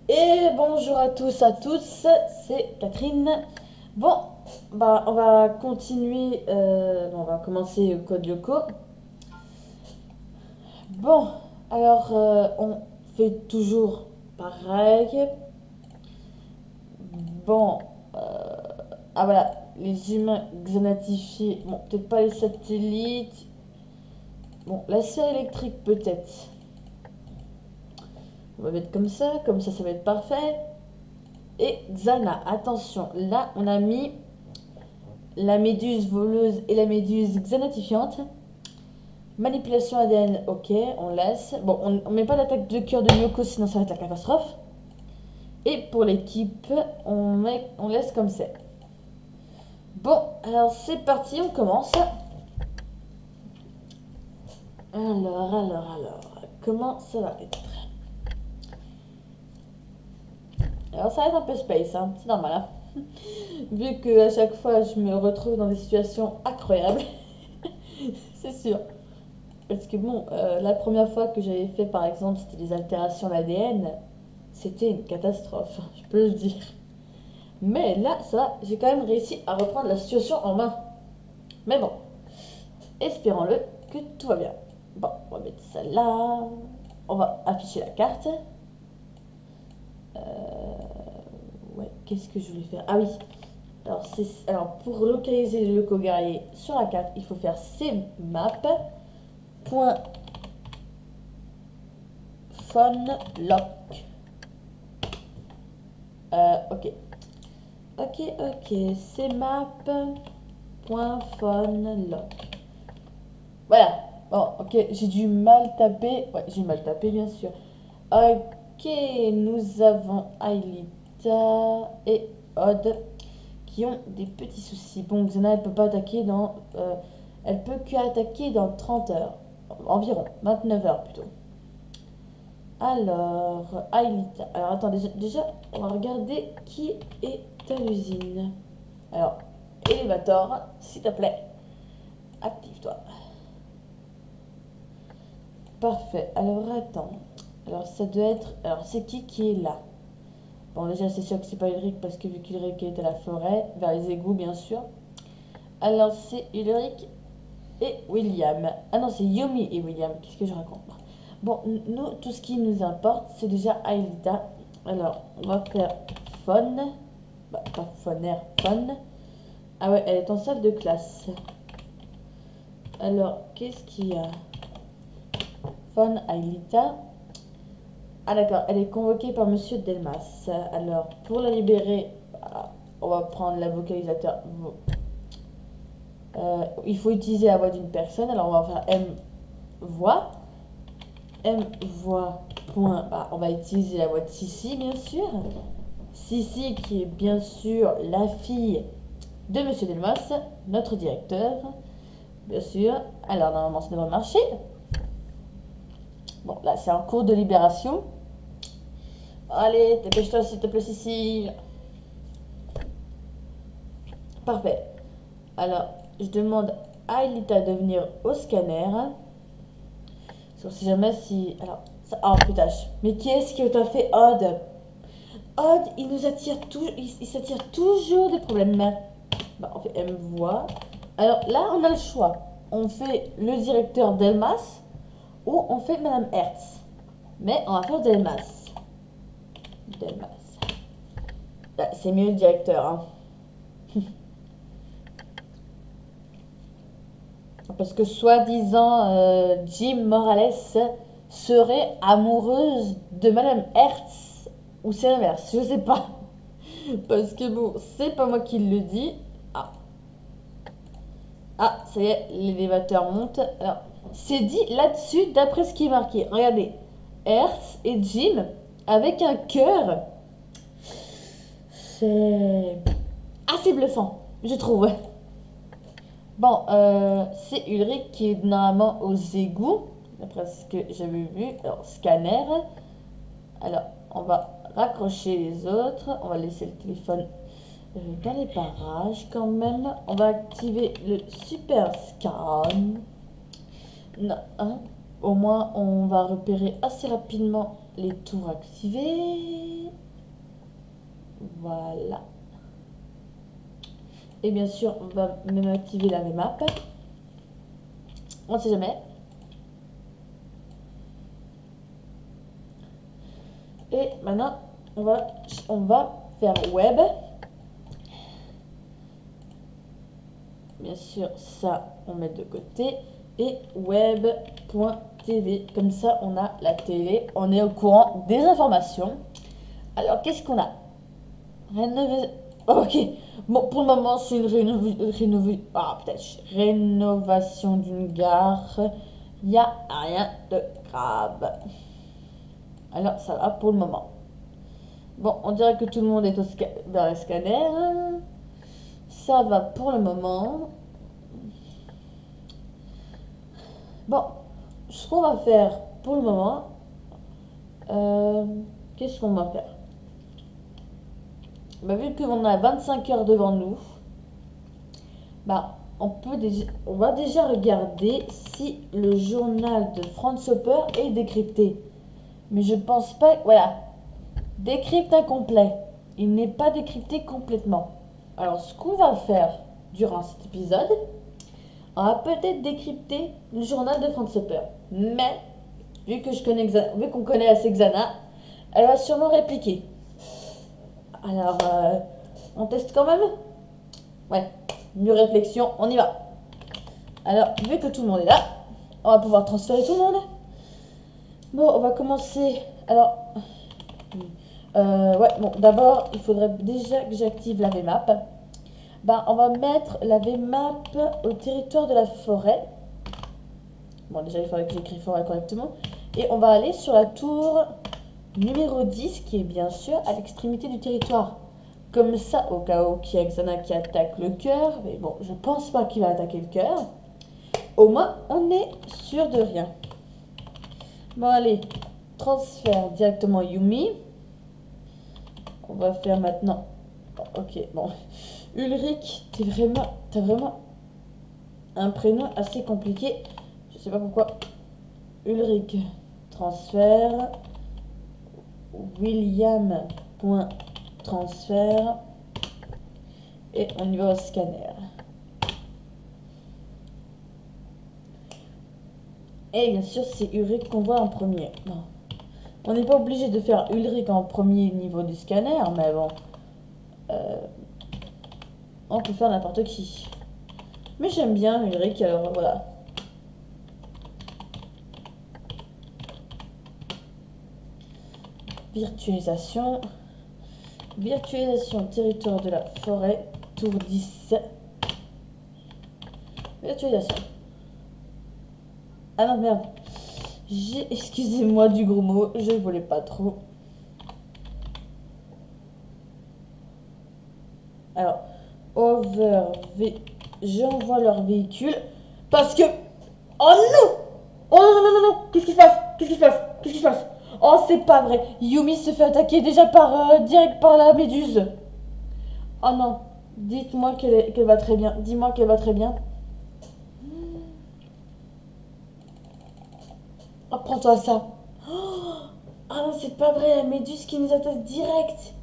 Et bonjour à tous, à tous, c'est Catherine. Bon, bah on va continuer, on va commencer Code Lyoko. Bon, alors on fait toujours pareil. Bon, ah voilà, les humains xanatifiés, bon peut-être pas les satellites. Bon, la sphère électrique peut-être. On va mettre comme ça va être parfait. Et Xana, attention, là on a mis la méduse voleuse et la méduse xanatifiante. Manipulation ADN, ok, on laisse. Bon, on met pas d'attaque de cœur de Yoko, sinon ça va être la catastrophe. Et pour l'équipe, on laisse comme c'est. Bon, alors c'est parti, on commence. Alors, comment ça va être? Alors ça va être un peu space, hein, c'est normal. Hein. Vu que à chaque fois je me retrouve dans des situations incroyables, c'est sûr. Parce que bon, la première fois que j'avais fait par exemple, c'était des altérations d'ADN, c'était une catastrophe, je peux le dire. Mais là, ça va, j'ai quand même réussi à reprendre la situation en main. Mais bon, espérons-le que tout va bien. Bon, on va mettre ça là. On va afficher la carte. Ouais, qu'est-ce que je voulais faire? Ah oui. Alors pour localiser le Lyoko guerrier sur la carte, il faut faire cmap. Point phone lock. Ok. Ok. Cmap.phone lock. Voilà. Bon, ok, j'ai du mal taper. Ouais, j'ai mal tapé, bien sûr. Ok, nous avons Aelita et Odd qui ont des petits soucis. Bon, Xana, elle peut pas attaquer dans... elle peut que attaquer dans 30 heures. Environ, 29 heures plutôt. Alors, Aelita. Alors, attends, déjà, on va regarder qui est à l'usine. Alors, Elevator, s'il te plaît, active-toi. Parfait. Alors, attends. Alors, ça doit être... Alors, c'est qui est là? Bon, déjà, c'est sûr que c'est pas Ulrich parce que vu qu'Ulrich est à la forêt, vers les égouts, bien sûr. Alors, c'est Ulrich et William. Ah non, c'est Yomi et William. Qu'est-ce que je raconte? Bon, nous, tout ce qui nous importe, c'est déjà Aelita. Alors, on va faire phone. Bah, pas phonaire, phone. Ah ouais, elle est en salle de classe. Alors, qu'est-ce qu'il y a? Phone Aelita. Ah d'accord, elle est convoquée par Monsieur Delmas. Alors, pour la libérer, on va prendre la vocalisateur. Il faut utiliser la voix d'une personne. Alors, on va faire M voix. M voix. Point. Bah, on va utiliser la voix de Sissi, bien sûr. Sissi, qui est bien sûr la fille de Monsieur Delmas, notre directeur. Bien sûr. Alors, normalement, ça devrait marcher. Bon, là, c'est en cours de libération. Allez, dépêche-toi, s'il te plaît, Sissi. Parfait. Alors, je demande à Elita de venir au scanner. On sait jamais si... Alors, ça... Oh putain, mais qu'est-ce que t'as fait, Odd? Odd, il nous attire tout... Il s'attire toujours des problèmes. Bah, on fait M voix. Alors là, on a le choix. On fait le directeur Delmas ou on fait Madame Hertz. Mais on va faire Delmas. Delmas. C'est mieux le directeur, hein. Parce que soi-disant, Jim Morales serait amoureuse de Madame Hertz. Ou c'est l'inverse, je sais pas. Parce que bon, c'est pas moi qui le dis. Ah, ça y est, l'élévateur monte. Alors, c'est dit là-dessus, d'après ce qui est marqué. Regardez, Hertz et Jim avec un cœur. C'est assez bluffant, je trouve. Bon, c'est Ulrich qui est normalement aux égouts, d'après ce que j'avais vu. Alors, scanner. Alors, on va raccrocher les autres. On va laisser le téléphone dans les parages quand même. On va activer le super scan. Non, hein. Au moins, on va repérer assez rapidement les tours activés. Voilà. Et bien sûr, on va même activer la map. On ne sait jamais. Et maintenant, on va faire web. Bien sûr, ça, on met de côté. Et web.tv. Comme ça, on a la télé. On est au courant des informations. Alors, qu'est-ce qu'on a? Ok. Bon, pour le moment, c'est une rénovation d'une gare. Il n'y a rien de grave. Alors, ça va pour le moment. Bon, on dirait que tout le monde est dans le scanner. Ça va pour le moment. Bon, ce qu'on va faire pour le moment, qu'est-ce qu'on va faire? Bah, vu qu'on a 25 heures devant nous, bah, on va déjà regarder si le journal de Franz Hopper est décrypté. Mais je pense pas. Voilà. Décrypte incomplet. Il n'est pas décrypté complètement. Alors, ce qu'on va faire durant cet épisode, on va peut-être décrypter le journal de Franz Hopper. Mais, vu qu'on connaît assez Xana, elle va sûrement répliquer. Alors, on teste quand même? Ouais. Mieux réflexion, on y va. Alors, vu que tout le monde est là, on va pouvoir transférer tout le monde. Bon, on va commencer. Alors, ouais, bon, d'abord, il faudrait déjà que j'active la VMAP. Ben, on va mettre la VMAP au territoire de la forêt. Bon, déjà, il faudrait que j'écris forêt correctement. Et on va aller sur la tour numéro 10, qui est bien sûr à l'extrémité du territoire. Comme ça, au cas où il y a Xana qui attaque le cœur. Mais bon, je pense pas qu'il va attaquer le cœur. Au moins, on est sûr de rien. Bon, allez, transfert directement Yumi. On va faire maintenant. Ok, bon. Ulrich, t'as vraiment un prénom assez compliqué. Je sais pas pourquoi. Ulrich, transfert. William, point, transfert. Et on y va au scanner. Et bien sûr, c'est Ulrich qu'on voit en premier. Bon. On n'est pas obligé de faire Ulrich en premier niveau du scanner, mais bon. On peut faire n'importe qui. Mais j'aime bien Ulrich, alors voilà. Virtualisation. Virtualisation territoire de la forêt. Tour 10. Virtualisation. Ah non, merde. Excusez-moi du gros mot, je voulais pas trop. Alors, j'envoie leur véhicule parce que. Oh non! Oh non, non, non, non! Qu'est-ce qui se passe? Qu'est-ce qui se passe? Qu'est-ce qui se passe? Oh, c'est pas vrai! Yumi se fait attaquer déjà direct par la méduse. Oh non! Dites-moi qu'elle va très bien. Dis-moi qu'elle va très bien. Oh, prends-toi ça! Ah non, c'est pas vrai, la méduse qui nous attaque direct!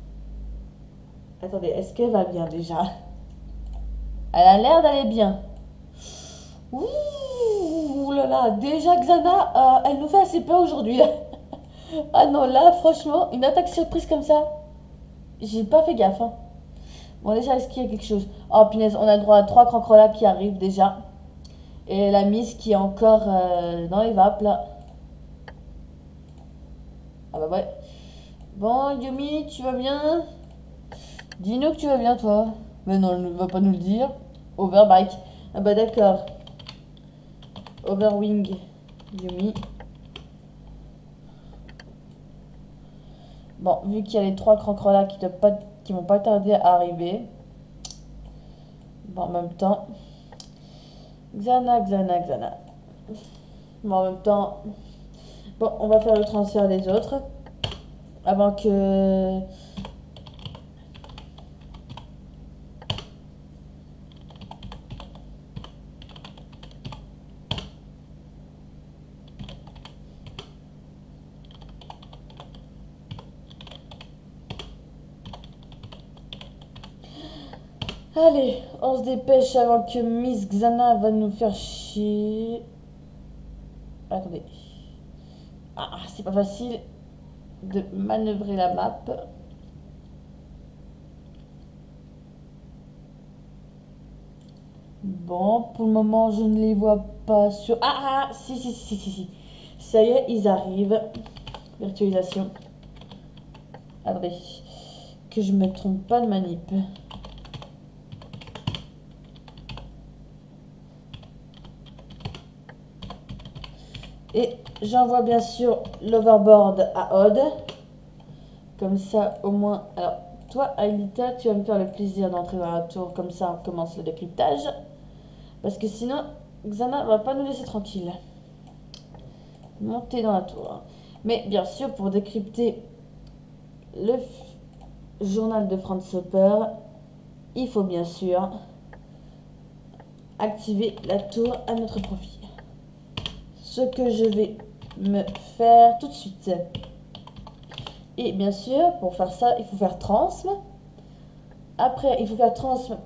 Attendez, est-ce qu'elle va bien déjà? Elle a l'air d'aller bien. Ouh là là, déjà Xana, elle nous fait assez peur aujourd'hui. Ah non, là, franchement, une attaque surprise comme ça, j'ai pas fait gaffe. Hein. Bon, déjà, est-ce qu'il y a quelque chose? Oh punaise, on a le droit à 3 Crancrola qui arrivent déjà. Et la mise qui est encore dans les vapes là. Ah bah ouais. Bon, Yumi, tu vas bien? Dis-nous que tu vas bien, toi. Mais non, elle ne va pas nous le dire. Overbike. Ah bah d'accord. Overwing. Yumi. Bon, vu qu'il y a les 3 Crancrola qui vont pas tarder à arriver. Bon, en même temps. Xana, Xana, Xana. Bon, en même temps. Bon, on va faire le transfert des autres. Avant que. Allez, on se dépêche avant que Miss Xana va nous faire chier. Attendez. Ah, c'est pas facile de manœuvrer la map. Bon, pour le moment, je ne les vois pas sur... Ah, si. Ça y est, ils arrivent. Virtualisation. Attendez. Que je me trompe pas de manip. Et j'envoie bien sûr l'overboard à Odd. Comme ça, au moins... Alors, toi, Aelita, tu vas me faire le plaisir d'entrer dans la tour. Comme ça, on commence le décryptage. Parce que sinon, Xana va pas nous laisser tranquille. Monter dans la tour. Mais bien sûr, pour décrypter le journal de Franz Hopper, il faut bien sûr activer la tour à notre profit. Ce que je vais me faire tout de suite. Et bien sûr, pour faire ça, il faut faire transm. Après, il faut faire transm.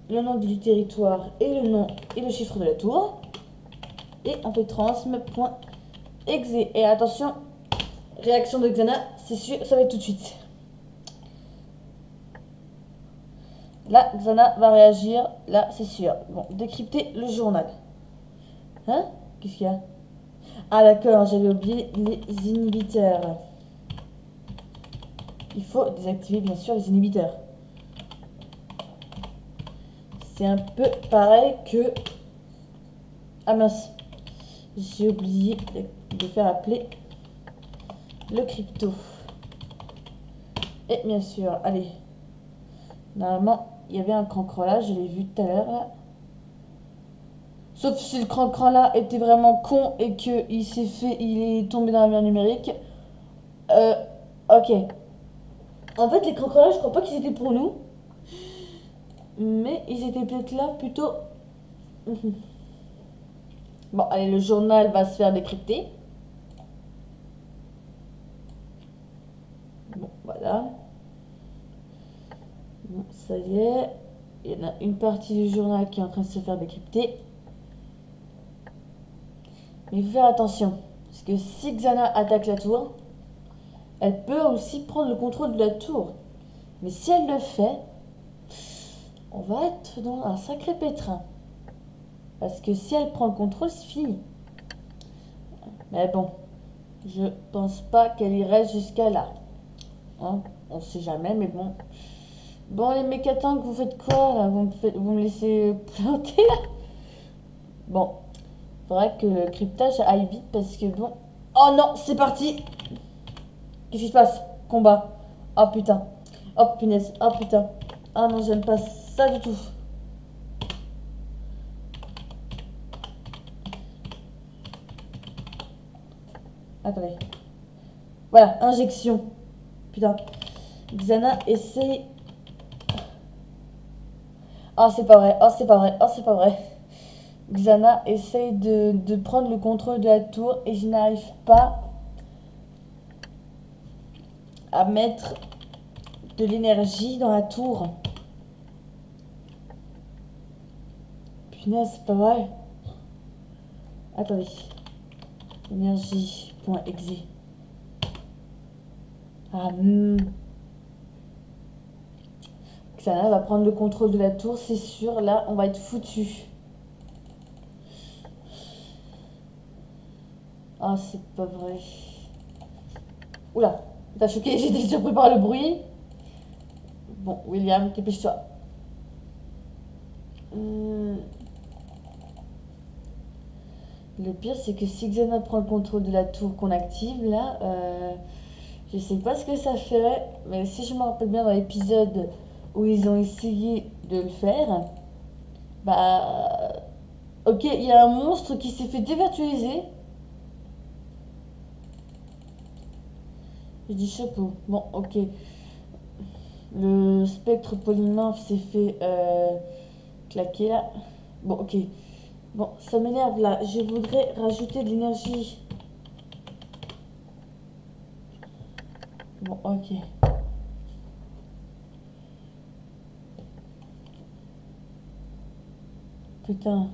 Le nom du territoire et le nom et le chiffre de la tour. Et on fait transm.exe. Et attention, réaction de Xana, c'est sûr, ça va être tout de suite. Là, Xana va réagir, là, c'est sûr. Bon, décrypter le journal. Hein? Qu'est-ce qu'il y a? Ah d'accord, j'avais oublié les inhibiteurs. Il faut désactiver bien sûr les inhibiteurs. C'est un peu pareil que... Ah mince, j'ai oublié de faire appeler le crypto. Et bien sûr, allez. Normalement, il y avait un cran là, je l'ai vu tout à l'heure. Sauf si le cran là était vraiment con et qu'il il est tombé dans la mer numérique. Ok. En fait, les cran là, je crois pas qu'ils étaient pour nous. Mais ils étaient peut-être là plutôt... Bon, allez, le journal va se faire décrypter. Bon, voilà. Bon, ça y est. Il y en a une partie du journal qui est en train de se faire décrypter. Mais il faut faire attention. Parce que si Xana attaque la tour, elle peut aussi prendre le contrôle de la tour. Mais si elle le fait, on va être dans un sacré pétrin. Parce que si elle prend le contrôle, c'est fini. Mais bon, je pense pas qu'elle irait jusqu'à là. Hein, on sait jamais, mais bon. Bon, les mécatans, vous faites quoi là, vous me laissez planter là? Bon, faudrait que le cryptage aille vite parce que bon. Oh non, c'est parti! Qu'est-ce qui se passe? Combat. Oh putain. Oh punaise. Oh putain. Ah non, j'aime pas ça du tout. Attendez. Voilà, injection. Putain. Xana essaye. Oh, c'est pas vrai. Oh, c'est pas vrai. Oh, c'est pas vrai. Xana essaye de prendre le contrôle de la tour et je n'arrive pas à mettre de l'énergie dans la tour. Punaise, c'est pas vrai. Attendez. Énergie.exe. Ah, Xana va prendre le contrôle de la tour, c'est sûr. Là, on va être foutu. Ah, c'est pas vrai. Oula, t'as choqué, j'étais surpris par le bruit. Bon, William, dépêche-toi. Le pire, c'est que si Xana prend le contrôle de la tour qu'on active, là, je sais pas ce que ça ferait, mais si je me rappelle bien dans l'épisode où ils ont essayé de le faire, bah... Ok, il y a un monstre qui s'est fait dévirtualiser. Je dis chapeau. Bon, ok. Le spectre polymorphe s'est fait claquer là. Bon, ok. Bon, ça m'énerve là. Je voudrais rajouter de l'énergie. Bon, ok. putain.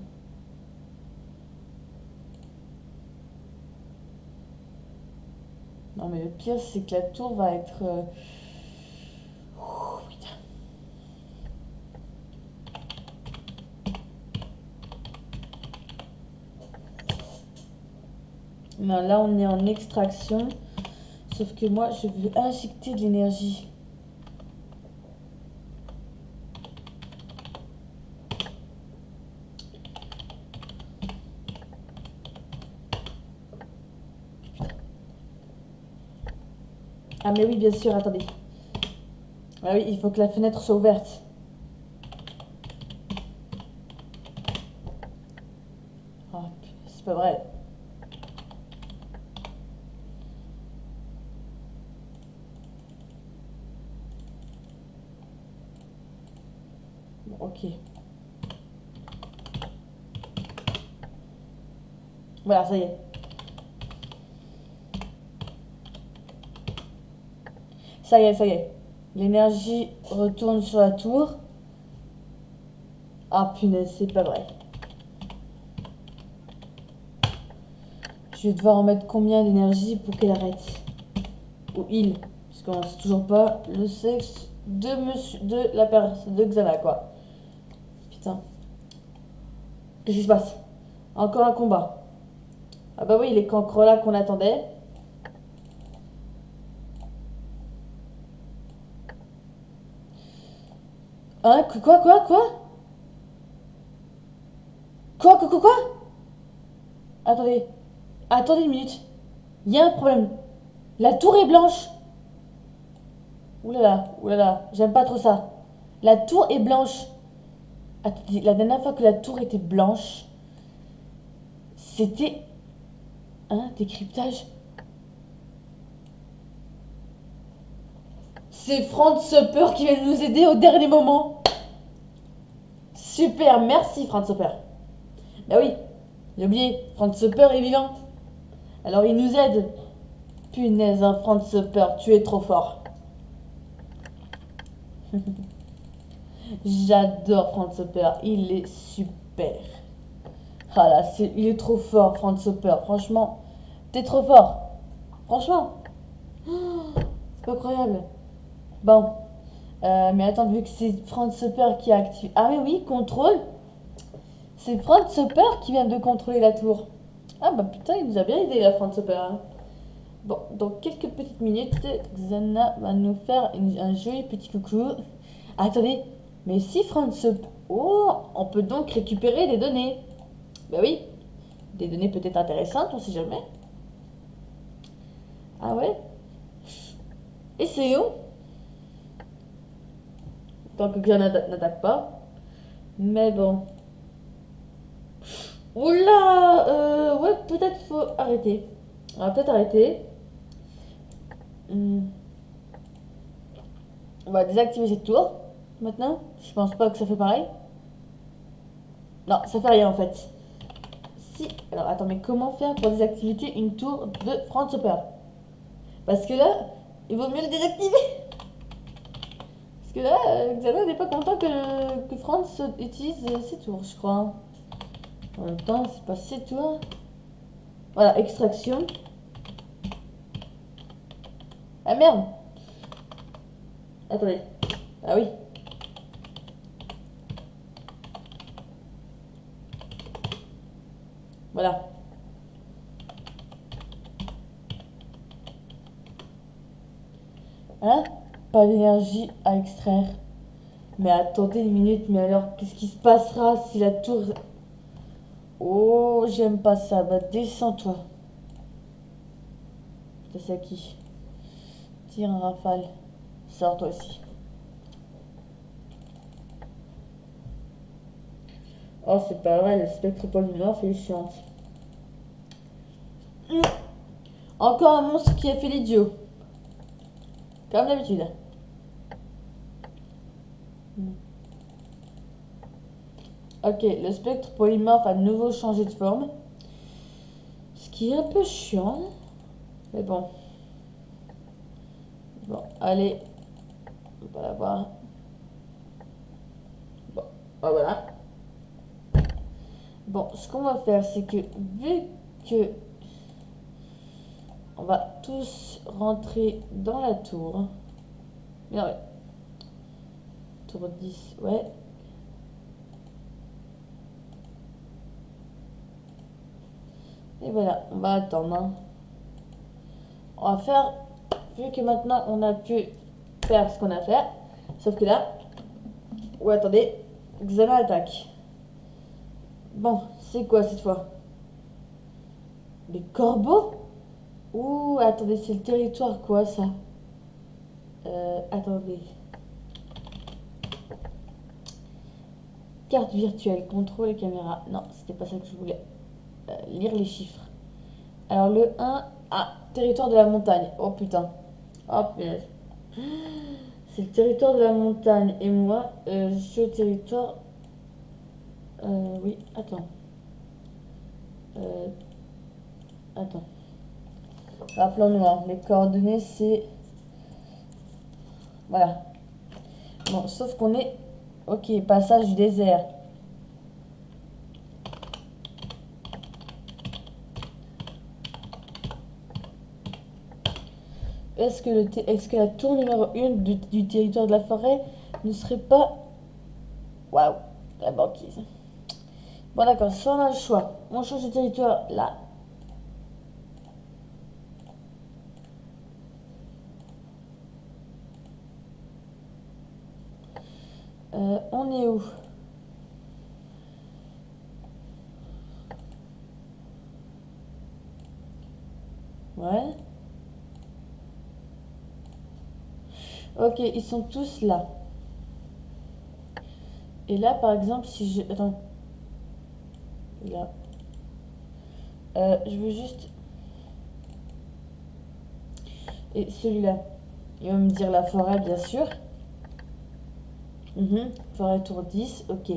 Non, mais le pire, c'est que la tour va être... Oh, putain. Non, là, on est en extraction. Sauf que moi, je veux injecter de l'énergie. Ah, mais oui, bien sûr, attendez. Ah oui, il faut que la fenêtre soit ouverte. Oh, putain, c'est pas vrai. Bon, ok. Voilà, ça y est. Ça y est, ça y est. L'énergie retourne sur la tour. Ah, punaise, c'est pas vrai. Je vais devoir en mettre combien d'énergie pour qu'elle arrête? Ou il, puisqu'on ne sait toujours pas le sexe de la personne de Xana, quoi. Putain. Qu'est-ce qui se passe? Encore un combat. Ah bah oui, les cancres là qu'on attendait. Hein? Quoi? Quoi? Attendez. Attendez une minute. Il y a un problème. La tour est blanche. Oulala, j'aime pas trop ça. La tour est blanche. Attendez, la dernière fois que la tour était blanche, c'était un décryptage. C'est Franz Supper qui vient de nous aider au dernier moment. Super, merci Franz Supper. Bah oui, j'ai oublié, Franz Supper est vivant. Alors il nous aide. Punaise, hein, Franz Supper, tu es trop fort. J'adore Franz Supper, il est super. Ah là, il est trop fort, Franz Supper. Franchement, t'es trop fort. Franchement, c'est pas croyable. Bon, mais attends, vu que c'est Franz Supper qui a activé. Ah oui, oui, contrôle. C'est Franz Supper qui vient de contrôler la tour. Ah bah putain, il nous a bien aidé la Franz Supper. Hein. Bon, dans quelques petites minutes, Xana va nous faire un joli petit coucou. Ah, attendez, mais si Franz Supper... Oh, on peut donc récupérer des données. Bah oui, des données peut-être intéressantes, on sait jamais. Ah ouais? Essayons. Tant que Xana n'attaque pas. Mais bon. Oula, ouais, peut-être faut arrêter. On va peut-être arrêter. On va désactiver cette tour. Maintenant, je pense pas que ça fait pareil. Non, ça fait rien en fait. Si. Alors attends, mais comment faire pour désactiver une tour de Franz Supper? Parce que là, il vaut mieux le désactiver. Parce que là, Xana n'est pas content que Franz utilise ses tours, je crois. En même temps, c'est pas ses tours. Voilà, extraction. Ah merde! Attendez. Ah oui. Voilà. Hein? Pas d'énergie à extraire. Mais attendez une minute, mais alors, qu'est-ce qui se passera si la tour... Oh, j'aime pas ça. Bah, descends-toi. C'est à qui? Tire un rafale. Sors-toi aussi. Oh, c'est pas vrai, le spectre polymorphe est chiante. Encore un monstre qui a fait l'idiot. Comme d'habitude. Ok, le spectre polymorphe a de nouveau changé de forme. Ce qui est un peu chiant. Mais bon. Bon, allez. On va la voir. Bon, bah voilà. Bon, ce qu'on va faire, c'est que vu que on va tous rentrer dans la tour. Non, ouais. Tour 10, ouais. Et voilà, on va attendre. Hein. On va faire, vu que maintenant on a pu faire ce qu'on a fait, sauf que là, ouais, attendez, examen attaque. Bon, c'est quoi cette fois? Les corbeaux? Ouh, attendez, c'est le territoire quoi ça? Attendez. Carte virtuelle, contrôle et caméra. Non, c'était pas ça que je voulais. Lire les chiffres. Alors le 1, ah, territoire de la montagne. Oh putain. Oh punaise. C'est le territoire de la montagne. Et moi, je suis au territoire... oui, attends. Euh, attends. Rappelons-nous, hein, les coordonnées, c'est... Voilà. Bon, sauf qu'on est... Ok, passage du désert. Est-ce que la tour numéro 1 du territoire de la forêt ne serait pas... Waouh, la banquise. Bon d'accord, soit on a le choix. On change de territoire là. On est où? Ouais. Ok, ils sont tous là. Et là, par exemple, si je... Attends. Là. Je veux juste... Et celui-là. Il va me dire la forêt, bien sûr. Forêt tour 10, ok.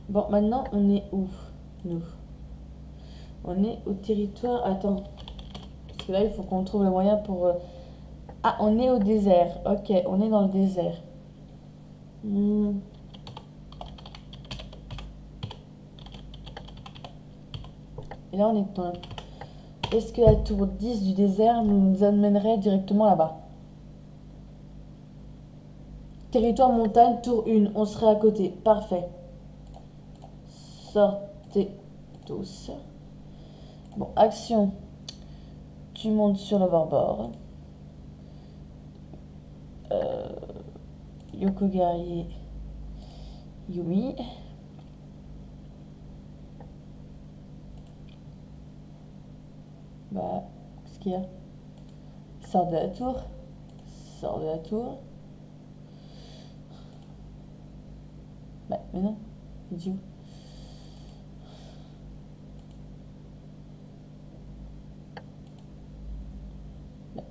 Bon, maintenant, on est où, nous? On est au territoire... Attends. Parce que là, il faut qu'on trouve le moyen pour... Ah, on est au désert. Ok, on est dans le désert. Et là, on est dans... Est-ce que la tour 10 du désert nous amènerait directement là-bas? Territoire montagne, tour 1, on serait à côté. Parfait. Sortez tous. Bon, action. Tu montes sur le bord. Yoko guerrier. Yumi. Bah, qu'est-ce qu'il y a? Sors de la tour. Sors de la tour. Bah, mais non. Il est où? Bah.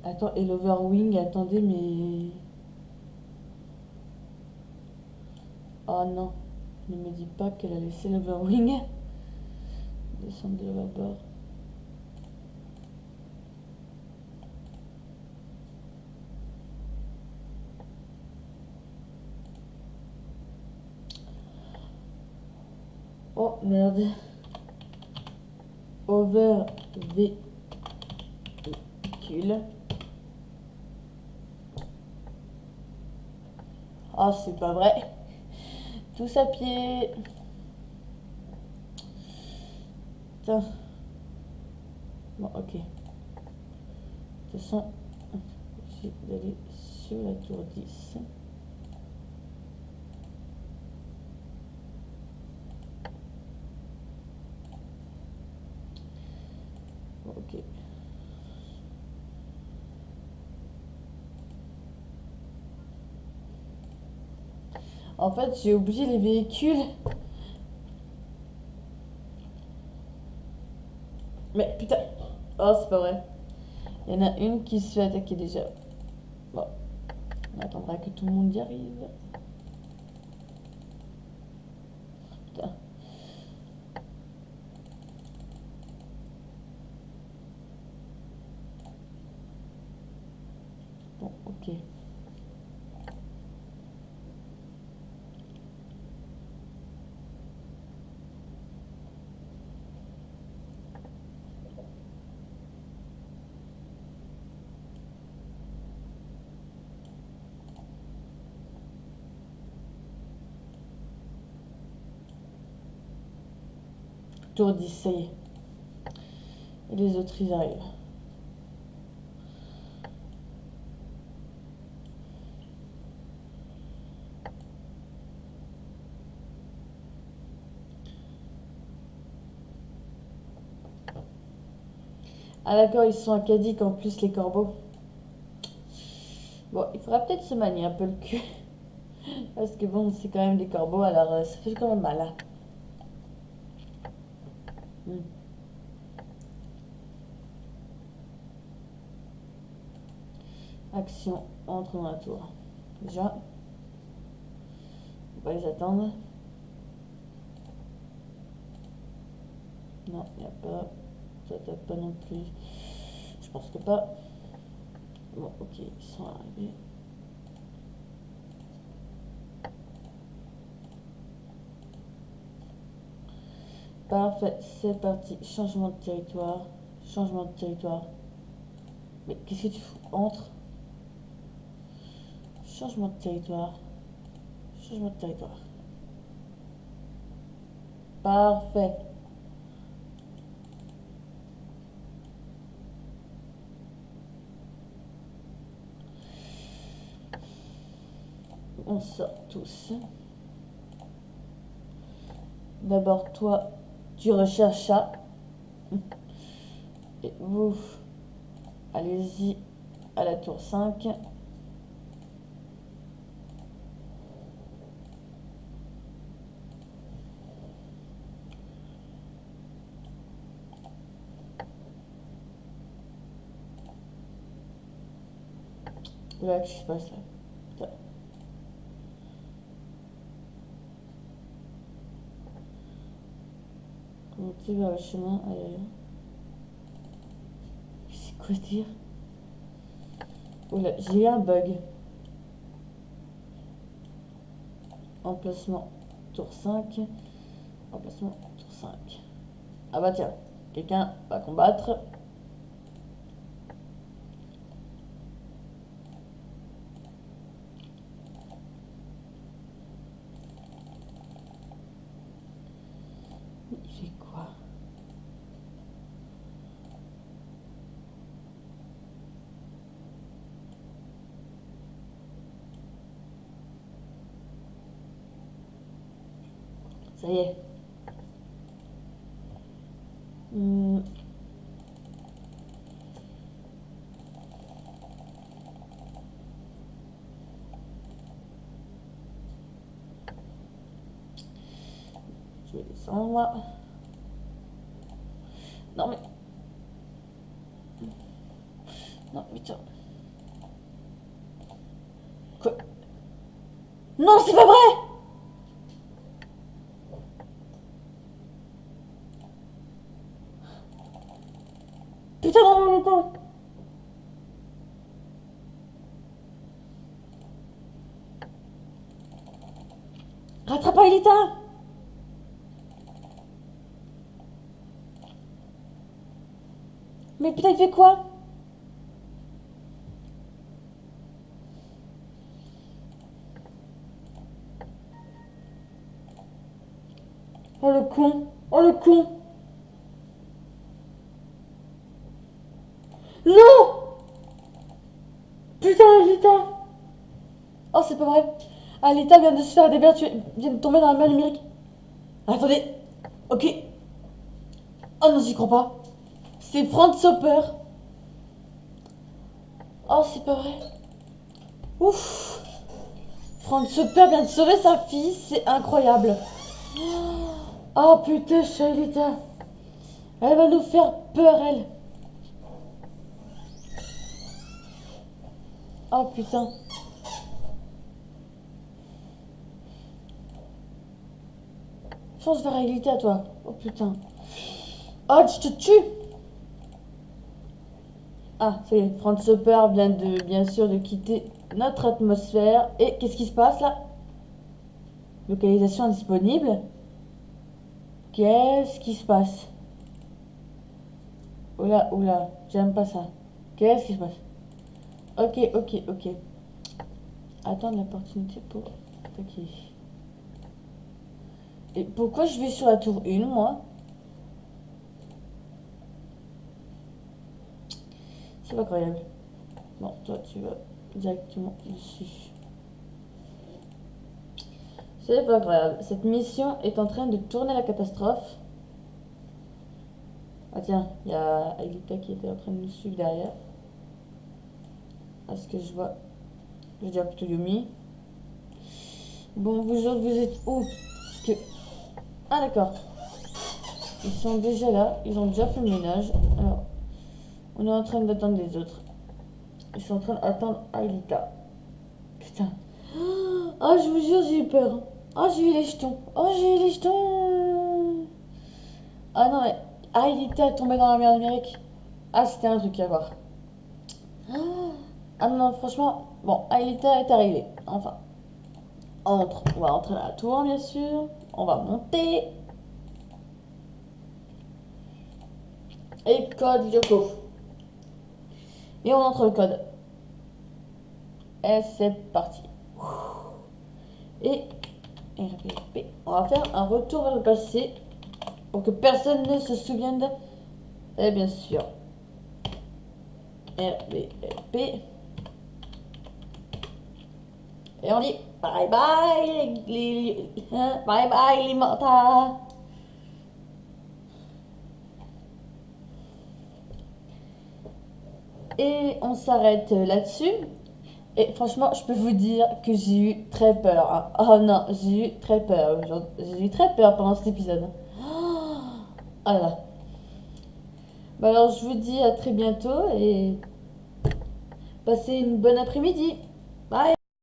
Attends, et l'Overwing, attendez, mais... Oh non. Ne me dis pas qu'elle a laissé l'Overwing. Descendre de l'Overbord. Oh merde. Over véhicule. Ah, c'est pas vrai. Tous à pied. Putain. Bon, ok. De toute façon, je vais d'aller sur la tour 10. Ok. En fait, j'ai oublié les véhicules. Mais putain. Oh, c'est pas vrai. Il y en a une qui se fait attaquer déjà. Bon. On attendra que tout le monde y arrive. Putain. Bon, ok. Tour 10, ça y est. Et les autres, ils arrivent. Ah d'accord, ils sont acadiques en plus, les corbeaux. Bon, il faudra peut-être se manier un peu le cul. Parce que bon, c'est quand même des corbeaux, alors ça fait quand même mal. Hein. Hmm. Action, entre dans la tour. Déjà, on va les attendre. Non, il n'y a pas. Ça tape pas non plus. Je pense que pas. Bon, ok, ils sont arrivés. Parfait, c'est parti. Changement de territoire. Changement de territoire. Mais qu'est-ce que tu fous? Entre. Changement de territoire. Changement de territoire. Parfait. On sort tous. D'abord, toi, tu recherches ça. Et vous, allez-y à la tour 5. Là, qu'est-ce qui se passe là? Putain. Monter vers le chemin. Aïe, aïe. C'est quoi dire? Oula, j'ai eu un bug. Emplacement tour 5. Emplacement tour 5. Ah bah tiens, quelqu'un va combattre. Il fait quoi? Ça y est. Je vais descendre. Non mais... Non, putain. Quoi? Non, c'est pas vrai! Putain, non, non, non. Rattrape Aelita! Mais putain, il fait quoi? Oh le con! Oh le con! Non! Putain, Aelita! Oh, c'est pas vrai. Aelita vient de se faire vient de tomber dans la main numérique. Attendez. Ok. Oh non, j'y crois pas. C'est Franz Hopper. Oh, c'est pas vrai. Ouf. Franz Hopper vient de sauver sa fille. C'est incroyable. Oh putain, Aelita. Elle va nous faire peur, elle. Oh putain. Fonce vers Aelita, toi. Oh putain. Oh, je te tue. Ah, ça y est, Franz Hopper vient de, bien sûr, de quitter notre atmosphère. Et qu'est-ce qui se passe là? Localisation indisponible. Qu'est-ce qui se passe? Oula, oula, j'aime pas ça. Qu'est-ce qui se passe? Ok, ok, ok. Attendre l'opportunité pour attaquer. Et pourquoi je vais sur la tour 1, moi? C'est pas croyable. Bon, toi, tu vas directement dessus. C'est pas grave. Cette mission est en train de tourner la catastrophe. Ah tiens, il y a Aelita qui était en train de nous suivre derrière. À ce que je vois. Je dirais plutôt Yumi. Bon, vous autres, vous êtes où? Parce que... Ah d'accord. Ils sont déjà là. Ils ont déjà fait le ménage. Alors, on est en train d'attendre les autres. Ils sont en train d'attendre Aelita. Putain. Ah, je vous jure, j'ai eu peur. Ah, j'ai eu les jetons. Oh, j'ai eu les jetons. Ah non, mais Aelita est tombée dans la mer d'Amérique. Ah, c'était un truc à voir. Ah non, franchement, bon, Aelita est arrivée. Enfin, entre. On va entrer dans la tour, bien sûr. On va monter. Et code Yoko. Et on entre le code. Et c'est parti. Et RPP. On va faire un retour vers le passé pour que personne ne se souvienne de... Et bien sûr. RPP. Et on dit bye bye bye bye les mentards. Et on s'arrête là-dessus. Et franchement, je peux vous dire que j'ai eu très peur. Hein. Oh non, j'ai eu très peur. J'ai eu très peur pendant cet épisode. Oh là là. Bah alors, je vous dis à très bientôt et passez une bonne après-midi. Bye.